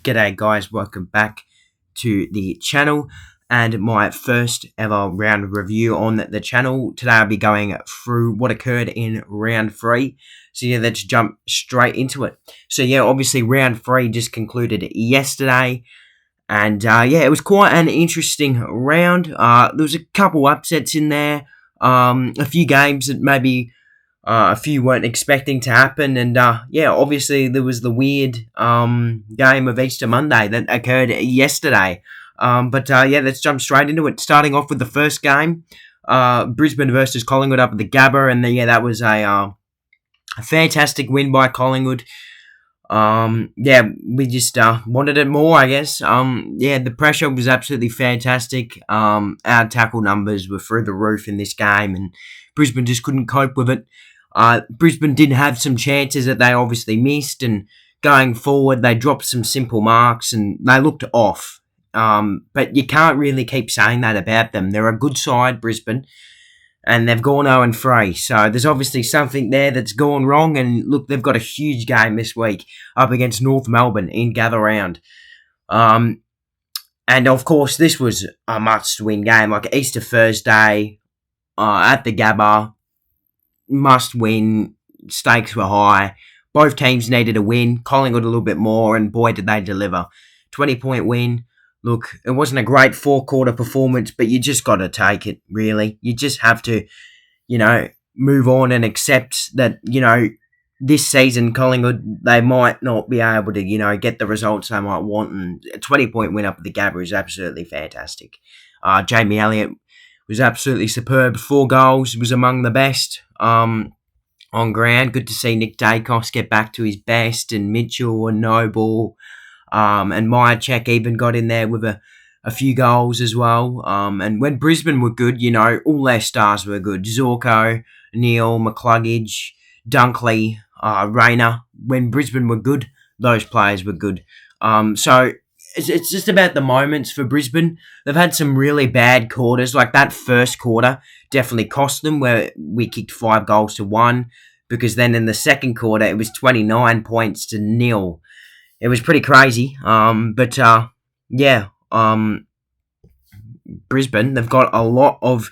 G'day guys, welcome back to the channel and my first ever round review on the channel. Today I'll be going through what occurred in round 3. So yeah, let's jump straight into it. So yeah, obviously round 3 just concluded yesterday. And it was quite an interesting round. There was a couple upsets in there. A few games that maybe a few weren't expecting to happen, and obviously there was the weird game of Easter Monday that occurred yesterday. Let's jump straight into it. Starting off with the first game, Brisbane versus Collingwood up at the Gabba, and that was a fantastic win by Collingwood. We just wanted it more, I guess. The pressure was absolutely fantastic. Our tackle numbers were through the roof in this game, and Brisbane just couldn't cope with it. Brisbane did have some chances that they obviously missed, and going forward, they dropped some simple marks, and they looked off. But you can't really keep saying that about them. They're a good side, Brisbane, and they've gone 0-3. So there's obviously something there that's gone wrong, and look, they've got a huge game this week up against North Melbourne in Gather Round. And of course, this was a must-win game, like Easter Thursday at the Gabba. Must win. Stakes were high. Both teams needed a win. Collingwood a little bit more, and boy, did they deliver. 20-point win. Look, it wasn't a great four-quarter performance, but you just got to take it, really. You just have to, move on and accept that, this season, Collingwood, they might not be able to, get the results they might want, and a 20-point win up at the Gabba is absolutely fantastic. Jamie Elliott was absolutely superb. 4 goals, was among the best on ground. Good to see Nick Dacos get back to his best, and Mitchell and Noble and Myercheck even got in there with a few goals as well. And when Brisbane were good, all their stars were good. Zorko, Neil, McCluggage, Dunkley, Rayner. When Brisbane were good, those players were good. So it's just about the moments for Brisbane. They've had some really bad quarters, like that first quarter definitely cost them, where we kicked 5 goals to 1, because then in the second quarter it was 29 points to 0. It was pretty crazy. Brisbane, they've got a lot of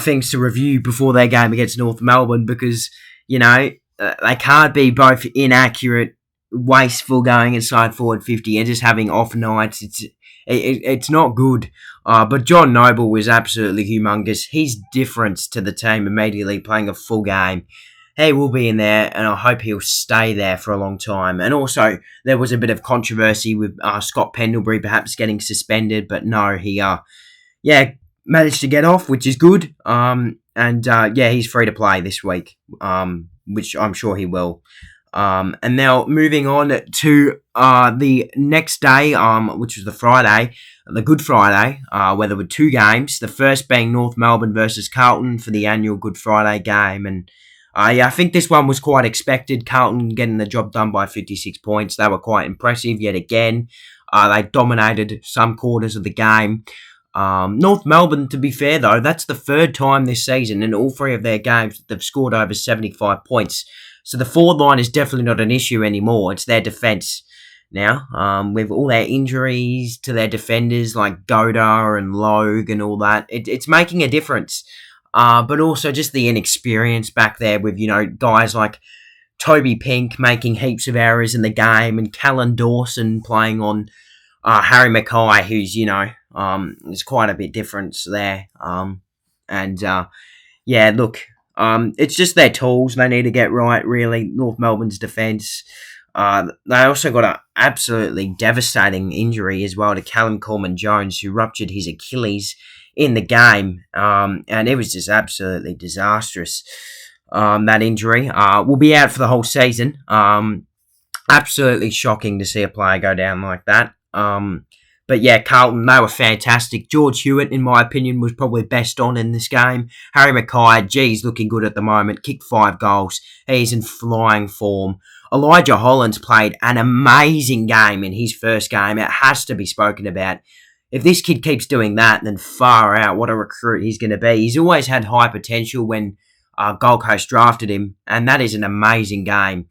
things to review before their game against North Melbourne, because, they can't be both inaccurate, wasteful going inside forward 50 and just having off nights. It's not good. But John Noble was absolutely humongous. His difference to the team immediately, playing a full game. He will be in there, and I hope he'll stay there for a long time. And also, there was a bit of controversy with Scott Pendlebury perhaps getting suspended, but no, he managed to get off, which is good. He's free to play this week, which I'm sure he will. And now moving on to the next day, which was the Friday, the Good Friday, where there were 2 games. The first being North Melbourne versus Carlton for the annual Good Friday game. And I think this one was quite expected. Carlton getting the job done by 56 points. They were quite impressive yet again. They dominated some quarters of the game. North Melbourne, to be fair though, that's the 3rd time this season in all 3 of their games that they've scored over 75 points. So the forward line is definitely not an issue anymore. It's their defence now. With all their injuries to their defenders like Goda and Logue and all that, it's making a difference. But also just the inexperience back there with, guys like Toby Pink making heaps of errors in the game, and Callan Dawson playing on Harry Mackay, who's, there's quite a bit difference there. It's just their tools they need to get right, really. North Melbourne's defence. They also got an absolutely devastating injury as well to Callum Coleman-Jones, who ruptured his Achilles in the game. And it was just absolutely disastrous, that injury. Will be out for the whole season. Absolutely shocking to see a player go down like that. Carlton, they were fantastic. George Hewitt, in my opinion, was probably best on in this game. Harry Mackay, he's looking good at the moment. Kicked 5 goals. He's in flying form. Elijah Hollands played an amazing game in his first game. It has to be spoken about. If this kid keeps doing that, then far out, what a recruit he's going to be. He's always had high potential when Gold Coast drafted him, and that is an amazing game.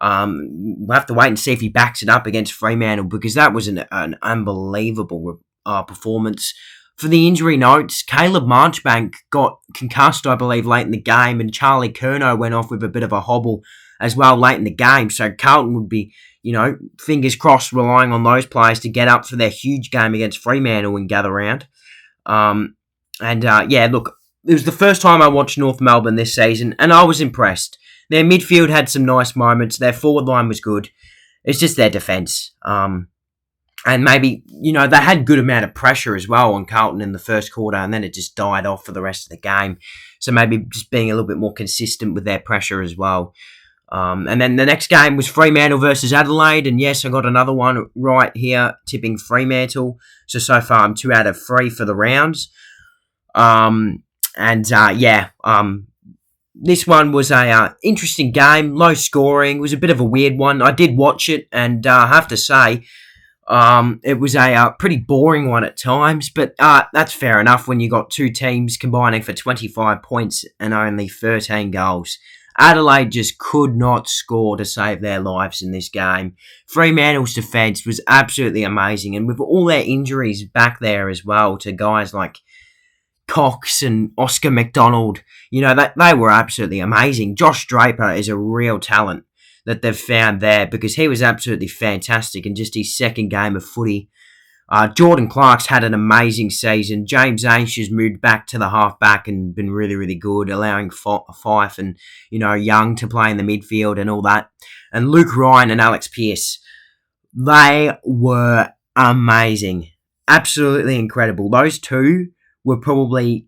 We'll have to wait and see if he backs it up against Fremantle, because that was an unbelievable performance. For the injury notes, Caleb Marchbank got concussed, I believe, late in the game, and Charlie Curnow went off with a bit of a hobble as well late in the game. So Carlton would be, fingers crossed, relying on those players to get up for their huge game against Fremantle and gather round. Look, it was the first time I watched North Melbourne this season, and I was impressed. Their midfield had some nice moments. Their forward line was good. It's just their defence. And maybe, they had good amount of pressure as well on Carlton in the first quarter, and then it just died off for the rest of the game. So maybe just being a little bit more consistent with their pressure as well. And then the next game was Fremantle versus Adelaide. And yes, I got another one right here, tipping Fremantle. So far I'm 2 out of 3 for the rounds. This one was a interesting game, low scoring. It was a bit of a weird one. I did watch it, and I have to say, it was a pretty boring one at times, but that's fair enough when you got two teams combining for 25 points and only 13 goals. Adelaide just could not score to save their lives in this game. Fremantle's defence was absolutely amazing, and with all their injuries back there as well to guys like Cox and Oscar McDonald, they were absolutely amazing. Josh Draper is a real talent that they've found there, because he was absolutely fantastic in just his second game of footy. Jordan Clark's had an amazing season. James Ainge has moved back to the half-back and been really, really good, allowing Fife and, Young to play in the midfield and all that. And Luke Ryan and Alex Pearce, they were amazing. Absolutely incredible. Those two were probably,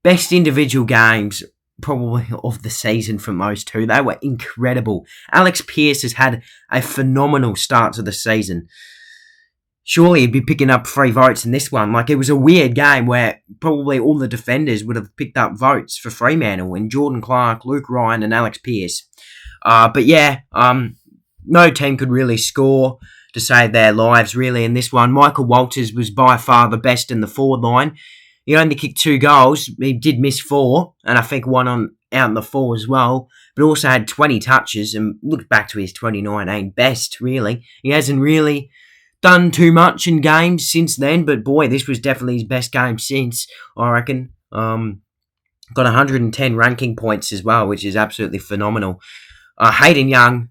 best individual games probably of the season from those two. They were incredible. Alex Pearce has had a phenomenal start to the season. Surely he'd be picking up 3 votes in this one. It was a weird game where probably all the defenders would have picked up votes for Fremantle, and Jordan Clark, Luke Ryan and Alex Pearce. No team could really score to save their lives, really, in this one. Michael Walters was by far the best in the forward line. He only kicked 2 goals. He did miss 4, and I think one out in the 4 as well, but also had 20 touches and looked back to his 2019 best, really. He hasn't really done too much in games since then, but boy, this was definitely his best game since, I reckon. Got 110 ranking points as well, which is absolutely phenomenal. Hayden Young,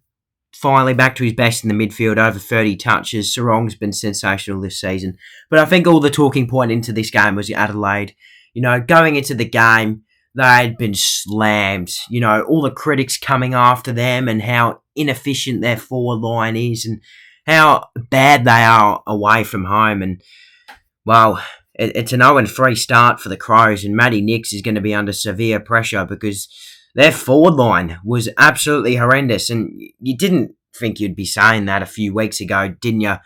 finally back to his best in the midfield, over 30 touches. Sarong's been sensational this season. But I think all the talking point into this game was Adelaide. Going into the game, they'd been slammed. All the critics coming after them and how inefficient their forward line is and how bad they are away from home. And, well, it's an 0-3 start for the Crows, and Matty Nicks is going to be under severe pressure because their forward line was absolutely horrendous. And you didn't think you'd be saying that a few weeks ago, didn't you,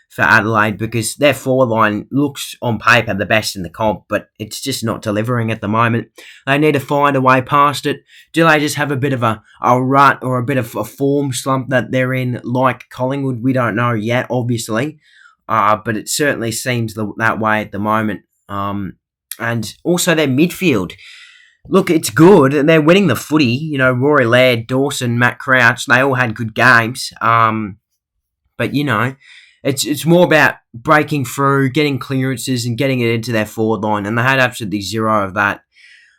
for Adelaide? Because their forward line looks, on paper, the best in the comp, but it's just not delivering at the moment. They need to find a way past it. Do they just have a bit of a rut or a bit of a form slump that they're in, like Collingwood? We don't know yet, obviously. But it certainly seems that way at the moment. And also their midfield. Look, it's good. They're winning the footy. Rory Laird, Dawson, Matt Crouch, they all had good games. But, it's more about breaking through, getting clearances and getting it into their forward line. And they had absolutely zero of that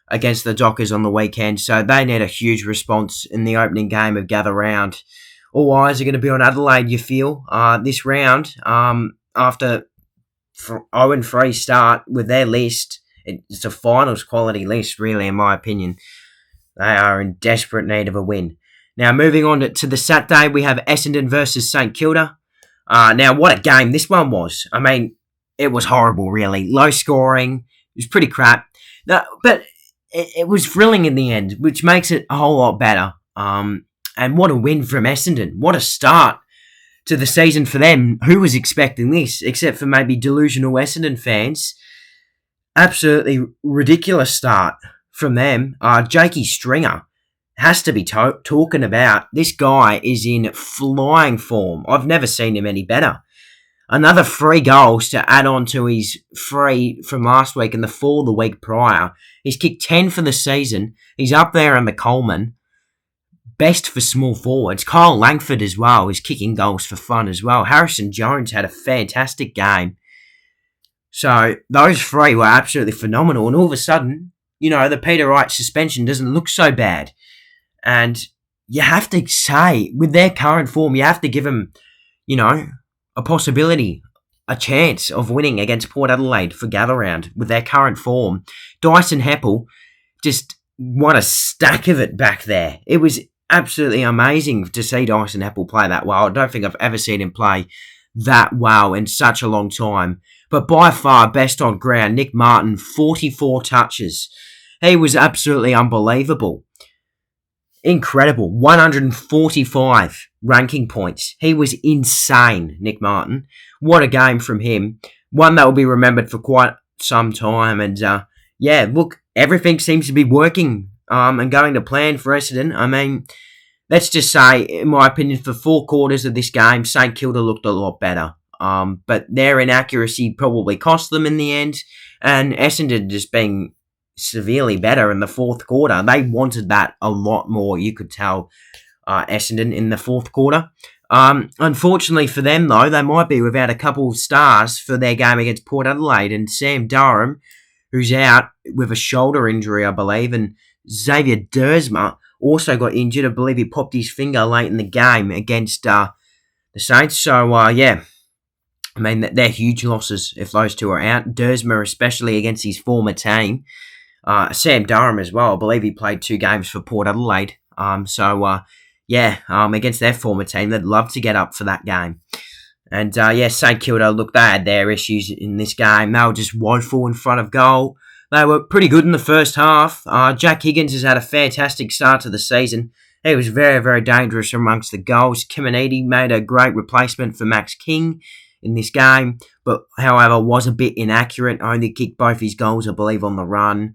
against the Dockers on the weekend. So they need a huge response in the opening game of Gather Round. All eyes are going to be on Adelaide, you feel, this round. After 0-3 start with their list, it's a finals quality list, really, in my opinion. They are in desperate need of a win. Now, moving on to the Saturday, we have Essendon versus St Kilda. Now, what a game this one was. I mean, it was horrible, really. Low scoring. It was pretty crap. But it was thrilling in the end, which makes it a whole lot better. And what a win from Essendon. What a start to the season for them. Who was expecting this, except for maybe delusional Essendon fans? Absolutely ridiculous start from them. Jakey Stringer has to be talking about. This guy is in flying form. I've never seen him any better. Another 3 goals to add on to his 3 from last week and the 4 the week prior. He's kicked 10 for the season. He's up there in the Coleman. best for small forwards. Kyle Langford as well is kicking goals for fun as well. Harrison Jones had a fantastic game. So those three were absolutely phenomenal. And all of a sudden, the Peter Wright suspension doesn't look so bad. And you have to say, with their current form, you have to give them, a possibility, a chance of winning against Port Adelaide for gather round with their current form. Dyson Heppel just won a stack of it back there. It was absolutely amazing to see Dyson Heppel play that well. I don't think I've ever seen him play that well in such a long time. But by far, best on ground, Nick Martin, 44 touches. He was absolutely unbelievable. Incredible. 145 ranking points. He was insane, Nick Martin. What a game from him. One that will be remembered for quite some time. And, look, everything seems to be working and going to plan for Essendon. I mean, let's just say, in my opinion, for 4 quarters of this game, St Kilda looked a lot better. But their inaccuracy probably cost them in the end. And Essendon just being severely better in the fourth quarter. They wanted that a lot more, you could tell, Essendon in the fourth quarter. Unfortunately for them, though, they might be without a couple of stars for their game against Port Adelaide. And Sam Durham, who's out with a shoulder injury, I believe, and Xavier Dersma also got injured. I believe he popped his finger late in the game against the Saints. So, I mean, they're huge losses if those two are out. Dersma, especially against his former team. Sam Durham as well. I believe he played 2 games for Port Adelaide. Against their former team, they'd love to get up for that game. And, St Kilda, look, they had their issues in this game. They were just woeful in front of goal. They were pretty good in the first half. Jack Higgins has had a fantastic start to the season. He was very, very dangerous amongst the goals. Kiminiti made a great replacement for Max King in this game, but however was a bit inaccurate. Only kicked both his goals, I believe, on the run.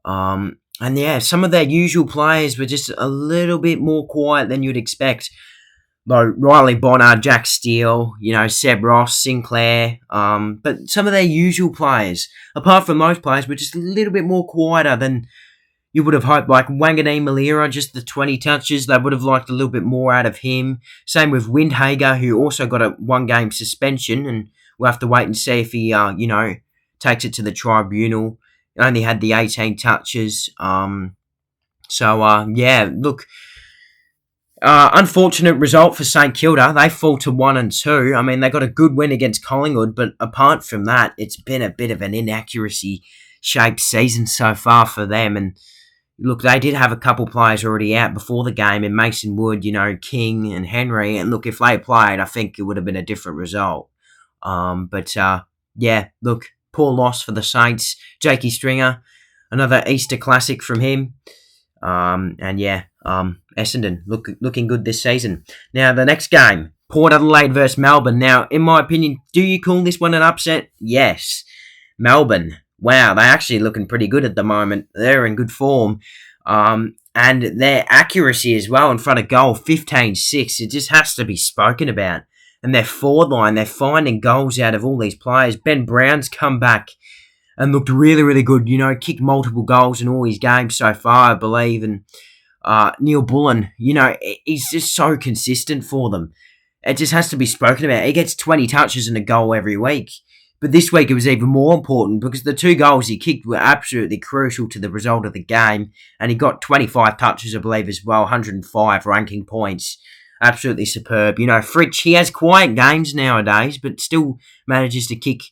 Some of their usual players were just a little bit more quiet than you'd expect. Though Riley Bonner, Jack Steele, Seb Ross, Sinclair, but some of their usual players, apart from those players, were just a little bit more quieter than you would have hoped. Like Wanganeen Malira, just the 20 touches, they would have liked a little bit more out of him. Same with Windhager, who also got a 1-game suspension, and we'll have to wait and see if he, takes it to the tribunal. He only had the 18 touches. Unfortunate result for St Kilda. They fall to 1-2. I mean, they got a good win against Collingwood, but apart from that, it's been a bit of an inaccuracy-shaped season so far for them. And look, they did have a couple players already out before the game in Mason Wood, King and Henry. And look, if they played, I think it would have been a different result. Poor loss for the Saints. Jakey Stringer, another Easter classic from him. Essendon looking good this season. Now, the next game, Port Adelaide versus Melbourne. Now, in my opinion, do you call this one an upset? Yes. Melbourne, wow, they're actually looking pretty good at the moment. They're in good form. And their accuracy as well in front of goal, 15-6, it just has to be spoken about. And their forward line, they're finding goals out of all these players. Ben Brown's come back and looked really, really good. Kicked multiple goals in all his games so far, I believe. And Neil Bullen, he's just so consistent for them. It just has to be spoken about. He gets 20 touches and a goal every week. But this week it was even more important because the 2 goals he kicked were absolutely crucial to the result of the game. And he got 25 touches, I believe, as well, 105 ranking points. Absolutely superb. Fritsch, he has quiet games nowadays, but still manages to kick,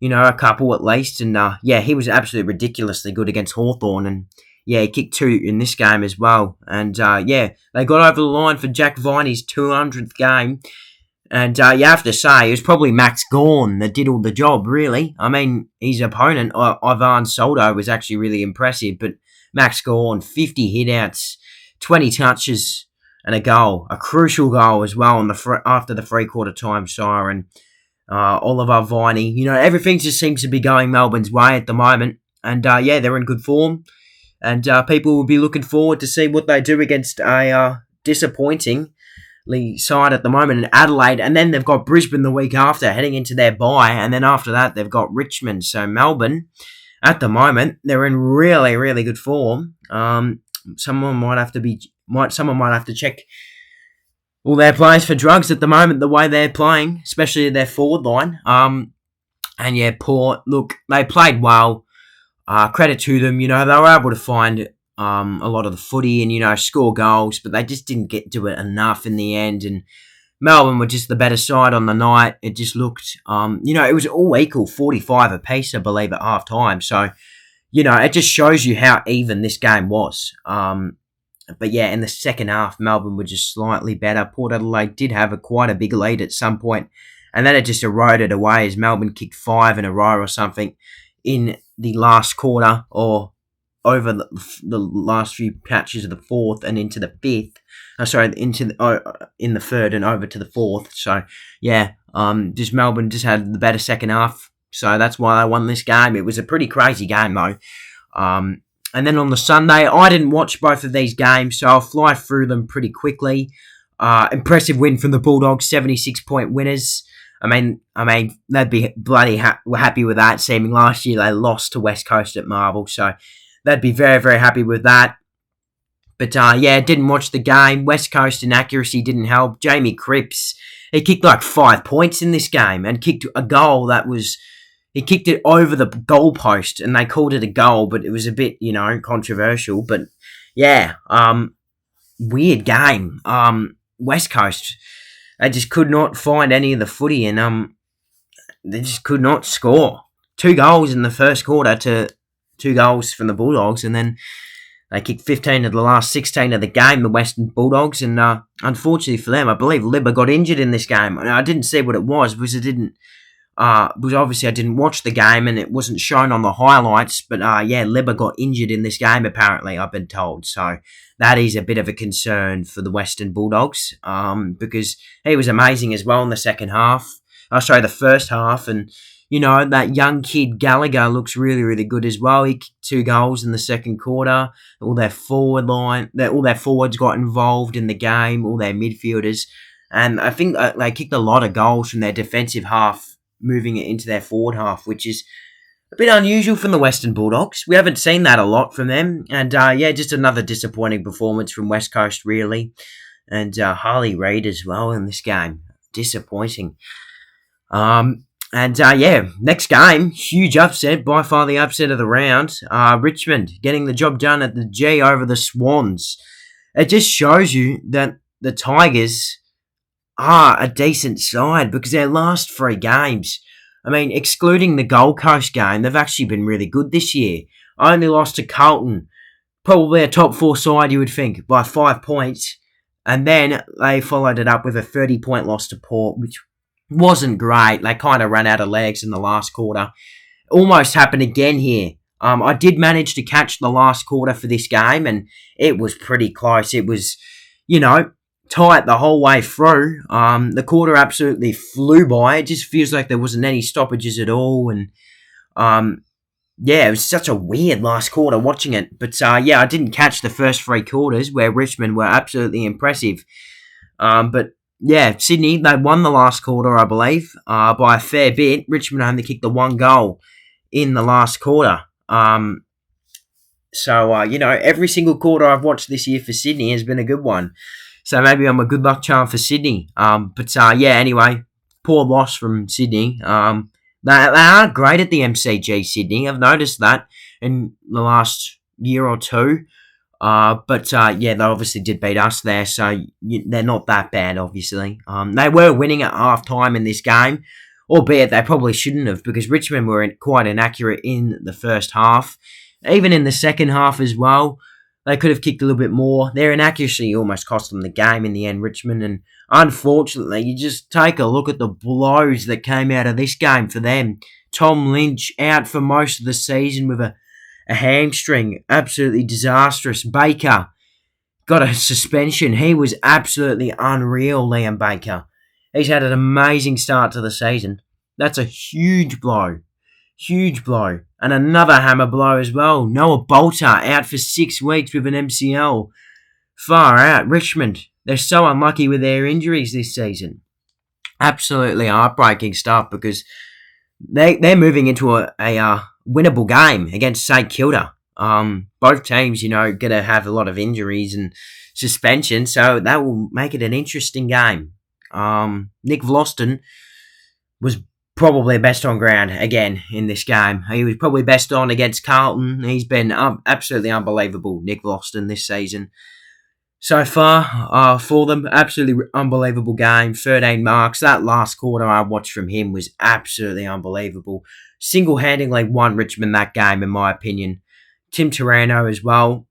a couple at least. And, he was absolutely ridiculously good against Hawthorn. And, he kicked 2 in this game as well. And, they got over the line for Jack Viney's 200th game. And, you have to say, it was probably Max Gawn that did all the job, really. I mean, his opponent, Ivan Soldo, was actually really impressive. But Max Gawn, 50 hit-outs, 20 touches, and a goal, a crucial goal as well after the 3-quarter time siren. Oliver Viney, everything just seems to be going Melbourne's way at the moment. And, they're in good form. And people will be looking forward to see what they do against a disappointing side at the moment in Adelaide. And then they've got Brisbane the week after, heading into their bye. And then after that, they've got Richmond. So Melbourne, at the moment, they're in really, really good form. Someone might have to be someone might have to check all their players for drugs at the moment, the way they're playing, especially their forward line. And yeah, Port, look, they played well. Credit to them, they were able to find a lot of the footy and, score goals, but they just didn't get to it enough in the end. And Melbourne were just the better side on the night. It just looked, it was all equal, 45 apiece, I believe, at half time. So, it just shows you how even this game was. But yeah, in the second half, Melbourne were just slightly better. Port Adelaide did have quite a big lead at some point, and then it just eroded away as Melbourne kicked 5 in a row or something in the last quarter, or over the last few patches of the fourth and into the fifth. In the third and over to the fourth. So yeah, just Melbourne just had the better second half. So that's why they won this game. It was a pretty crazy game though. And then on the Sunday, I didn't watch both of these games, so I'll fly through them pretty quickly. Impressive win from the Bulldogs, 76-point winners. I mean, they'd be bloody happy with that, seeming last year they lost to West Coast at Marvel, so they'd be very, very happy with that. But yeah, didn't watch the game. West Coast inaccuracy didn't help. Jamie Cripps, he kicked like 5 points in this game and kicked a goal that was... He kicked it over the goalpost, and they called it a goal, but it was a bit, controversial. But yeah, weird game. West Coast, they just could not find any of the footy, and they just could not score. 2 goals in the first quarter to 2 goals from the Bulldogs, and then they kicked 15 of the last 16 of the game, the Western Bulldogs, and unfortunately for them, I believe Libba got injured in this game. I didn't see what it was because it didn't. Because obviously I didn't watch the game and it wasn't shown on the highlights, but yeah, Libba got injured in this game apparently, I've been told, so that is a bit of a concern for the Western Bulldogs, because he was amazing as well in the the first half, and that young kid Gallagher looks really, really good as well. He kicked 2 goals in the second quarter. All their forwards got involved in the game, all their midfielders, and I think they kicked a lot of goals from their defensive half, moving it into their forward half, which is a bit unusual from the Western Bulldogs. We haven't seen that a lot from them. And yeah, just another disappointing performance from West Coast, really. And Harley Reid as well in this game. Disappointing. And yeah, next game, huge upset, by far the upset of the round. Richmond getting the job done at the G over the Swans. It just shows you that the Tigers are a decent side because their last 3 games, I mean, excluding the Gold Coast game, they've actually been really good this year. Only lost to Carlton, probably a top 4 side, you would think, by 5 points. And then they followed it up with a 30-point loss to Port, which wasn't great. They kind of ran out of legs in the last quarter. Almost happened again here. I did manage to catch the last quarter for this game, and it was pretty close. It was, tight the whole way through. The quarter absolutely flew by. It just feels like there wasn't any stoppages at all, and yeah, it was such a weird last quarter watching it. But yeah, I didn't catch the first 3 quarters where Richmond were absolutely impressive. But yeah, Sydney, they won the last quarter, I believe, by a fair bit. Richmond only kicked the 1 goal in the last quarter. So every single quarter I've watched this year for Sydney has been a good one. So maybe I'm a good luck charm for Sydney. But yeah, anyway, poor loss from Sydney. They are great at the MCG, Sydney. I've noticed that in the last year or two. But yeah, they obviously did beat us there, so they're not that bad, obviously. They were winning at half-time in this game, albeit they probably shouldn't have, because Richmond were quite inaccurate in the first half. Even in the second half as well, they could have kicked a little bit more. Their inaccuracy almost cost them the game in the end, Richmond. And unfortunately, you just take a look at the blows that came out of this game for them. Tom Lynch out for most of the season with a hamstring. Absolutely disastrous. Baker got a suspension. He was absolutely unreal, Liam Baker. He's had an amazing start to the season. That's a huge blow. Huge blow. And another hammer blow as well. Noah Bolter out for 6 weeks with an MCL. Far out. Richmond, they're so unlucky with their injuries this season. Absolutely heartbreaking stuff, because they're moving into a winnable game against St Kilda. Both teams, going to have a lot of injuries and suspension, so that will make it an interesting game. Nick Vlaston was probably best on ground again in this game. He was probably best on against Carlton. He's been absolutely unbelievable, Nick Vlaston, this season. So far, for them, absolutely unbelievable game. 13 marks. That last quarter I watched from him was absolutely unbelievable. Single-handedly won Richmond that game, in my opinion. Tim Taranto as well.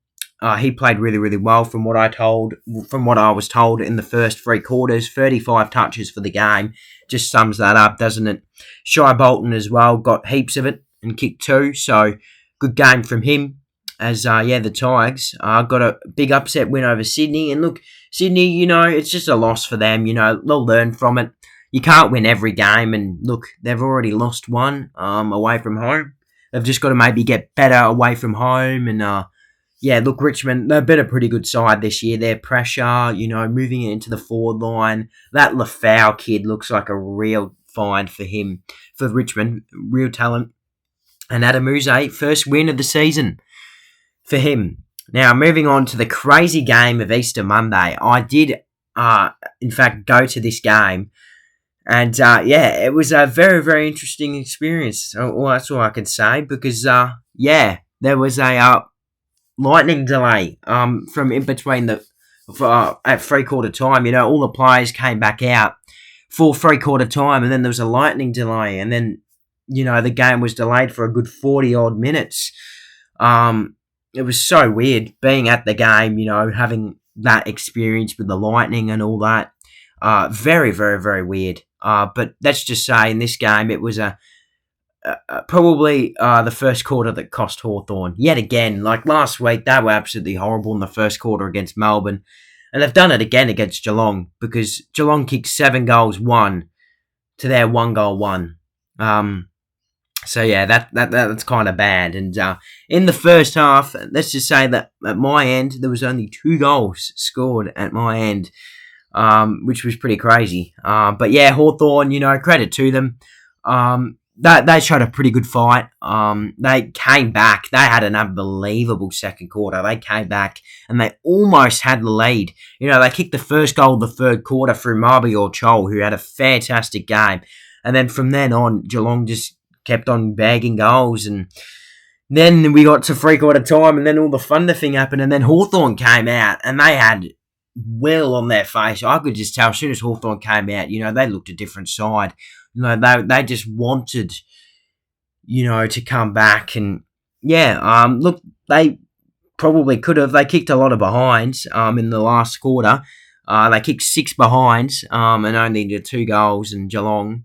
He played really, really well from what I was told in the first three quarters. 35 touches for the game. Just sums that up, doesn't it? Shai Bolton as well got heaps of it and kicked 2. So good game from him. As the Tigers got a big upset win over Sydney. And look, Sydney, it's just a loss for them. They'll learn from it. You can't win every game. And look, they've already lost one away from home. They've just got to maybe get better away from home. And look, Richmond, they've been a pretty good side this year. Their pressure, moving it into the forward line. That Lafau kid looks like a real find for Richmond. Real talent. And Adam Uze, first win of the season for him. Now, moving on to the crazy game of Easter Monday. I did, in fact, go to this game. And, it was a very, very interesting experience. Well, that's all I can say. Because, there was a lightning delay from in between at three-quarter time. All the players came back out for three-quarter time. And then there was a lightning delay. And then, the game was delayed for a good 40-odd minutes. It was so weird being at the game, having that experience with the lightning and all that. Very, very, very weird. But let's just say in this game, it was probably the first quarter that cost Hawthorn. Yet again, like last week, they were absolutely horrible in the first quarter against Melbourne. And they've done it again against Geelong because Geelong kicked 7 goals, 1 to their 1 goal, 1. So yeah, that's kind of bad. And in the first half, let's just say that at my end, there was only 2 goals scored at my end, which was pretty crazy. But yeah, Hawthorn, credit to them. They showed a pretty good fight. They came back. They had an unbelievable second quarter. They came back and they almost had the lead. They kicked the first goal of the third quarter through Mabior Chol, who had a fantastic game. And then from then on, Geelong just kept on bagging goals, and then we got to three-quarter time, and then all the thunder thing happened, and then Hawthorn came out, and they had well on their face. I could just tell as soon as Hawthorn came out, they looked a different side. They just wanted, to come back, and look, they probably could have. They kicked a lot of behinds in the last quarter. They kicked 6 behinds and only did 2 goals, and Geelong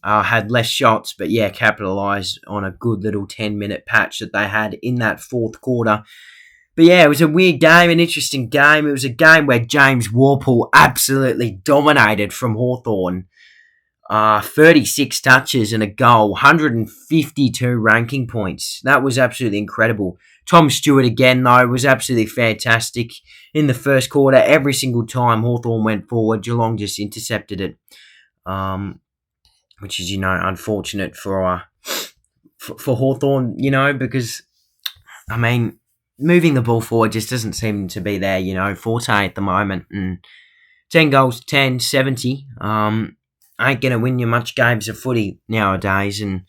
had less shots, but capitalised on a good little 10-minute patch that they had in that fourth quarter. But it was a weird game, an interesting game. It was a game where James Warple absolutely dominated from Hawthorn. 36 touches and a goal, 152 ranking points. That was absolutely incredible. Tom Stewart again, though, was absolutely fantastic. In the first quarter, every single time Hawthorn went forward, Geelong just intercepted it. Which is, unfortunate for Hawthorn, because, moving the ball forward just doesn't seem to be their, forte at the moment. And 10 goals, 10, 70, ain't going to win you much games of footy nowadays. And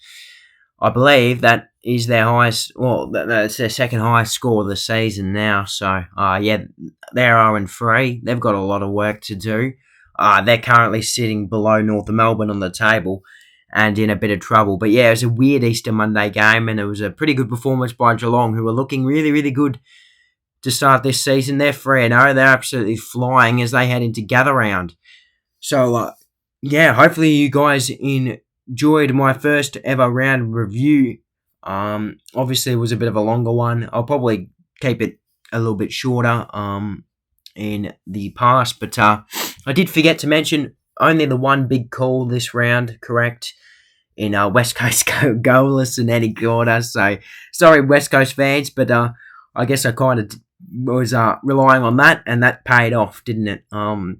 I believe that is their highest, that's their second highest score of the season now. So, they're 0-3. They've got a lot of work to do. They're currently sitting below North Melbourne on the table and in a bit of trouble. But it was a weird Easter Monday game, and it was a pretty good performance by Geelong, who are looking really, really good to start this season. They're 3-0. They're absolutely flying as they head into gather round. So, hopefully you guys enjoyed my first ever round review. Obviously, it was a bit of a longer one. I'll probably keep it a little bit shorter in the past, but I did forget to mention only the one big call this round, correct, in West Coast goalless in any quarter. So, sorry, West Coast fans, but I guess I kind of was relying on that, and that paid off, didn't it? But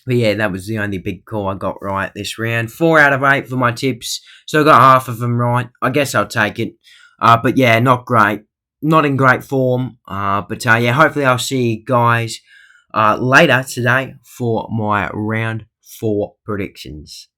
that was the only big call I got right this round. 4 out of 8 for my tips, so I got half of them right. I guess I'll take it. But not great. not in great form. But yeah, hopefully I'll see you guys later today for my round 4 predictions.